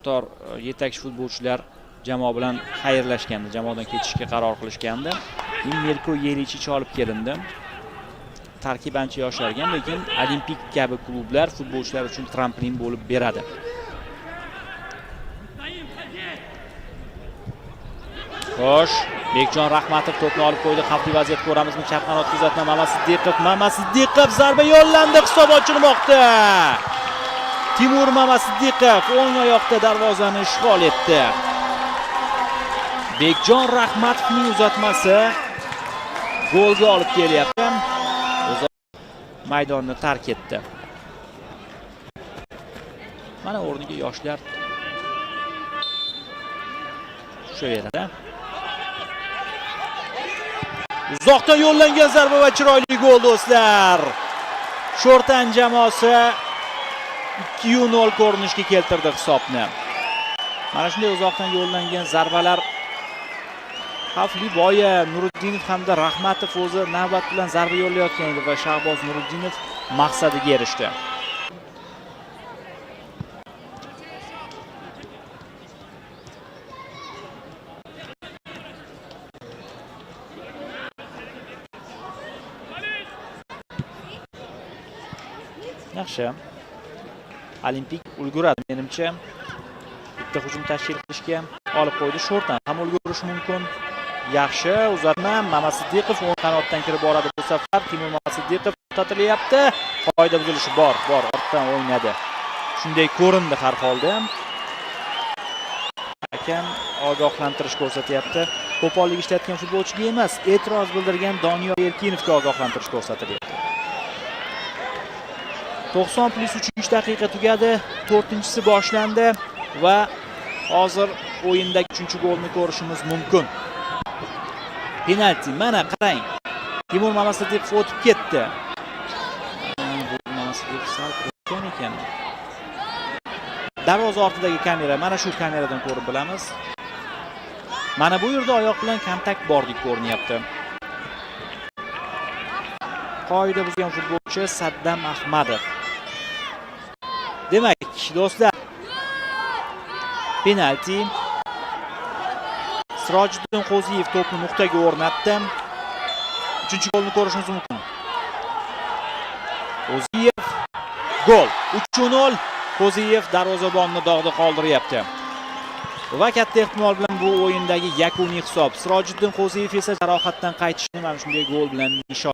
qator yetakchi futbolchilar jamoa bilan xayrlashgandi, jamoadan ketishga qaror qilishgandi. Mirko Yelichich olib kelindi. Tarkib ancha yoshargan, lekin Olimpik kabi klublar futbolchilar uchun tramplin bo'lib beradi. Xo'sh, Bekjon Rahmatov to'pni olib qo'ydi. Xavfli vaziyat ko'ramizmi? Chap qanot kuzatma Mamasiddiqov zarba yo'llandi, hisob ochilmoqda. Timur Mamasiddiqov o'ng oyoqda darvozani ishg'ol etdi. Bekjon Rahmatovning uzatmasi golga olib kelyapti. O'zi maydonni tark etdi. Mana o'rniga yoshlar tushaveradi. Uzoqdan yo'llangan zarba va chiroyli gol do'stlar. Sho'rtan jamoasi 2-0 ko'rinishga keltirdi hisobni. Mana shunday uzoqdan yo'llangan zarbalar xavfli. Boya Nuriddinov hamda Rahmatov o'zi navbat bilan zarba yo'llayotgan edi va Shahboz Nuriddinov maqsadiga erishdi. Yaxshi. Olimpik ulguradi menimcha. Bitta hujum tashkil qilishga olib qo'ydi. Sho'rtan ham ulgurishi mumkin. Yaxshi uzatma. Mamasiddiqov o'ng qanotdan kirib boradi bu safar. Timur Mamasiddiqov tortilyapti. Qoida buzilishi bor, ortdan o'ynadi. Shunday ko'rindi har holda. Hakam ogohlantirish ko'rsatyapti. Qo'pollik ishlatgan futbolchiga emas, e'tiroz bildirgan Doniyor Erkinovga ogohlantirish ko'rsatilyapti. 90+3 daqiqa tugadi. 4-chisi boshlandi va hozir o'yindagi 3-golni ko'rishimiz mumkin. Penalti. Mana qarang. Timur Mamasiddiqov o'tib ketdi. Bu Mamasiddiqov sal qo'rqgan ekan. Darvoza ortidagi kamera, mana shu kameradan ko'rib bilamiz. Mana bu yerda oyoq bilan kontakt bordek ko'rinyapti. Qoida buzgan futbolchi Saddam Ahmadov. Demak, do'stlar, penalti. Sirojiddin Qo'ziyev to'pni nuqtaga o'rnatdi. 3-golni ko'rishimiz mumkin. Qo'ziyev gol. 3-0. Qo'ziyev darvozabonni dog'da qoldiryapti. Va katta ehtimol bilan bu o'yindagi yakuniy hisob. Sirojiddin Qo'ziyev esa jarohatdan qaytishni mana shunday gol bilan nishon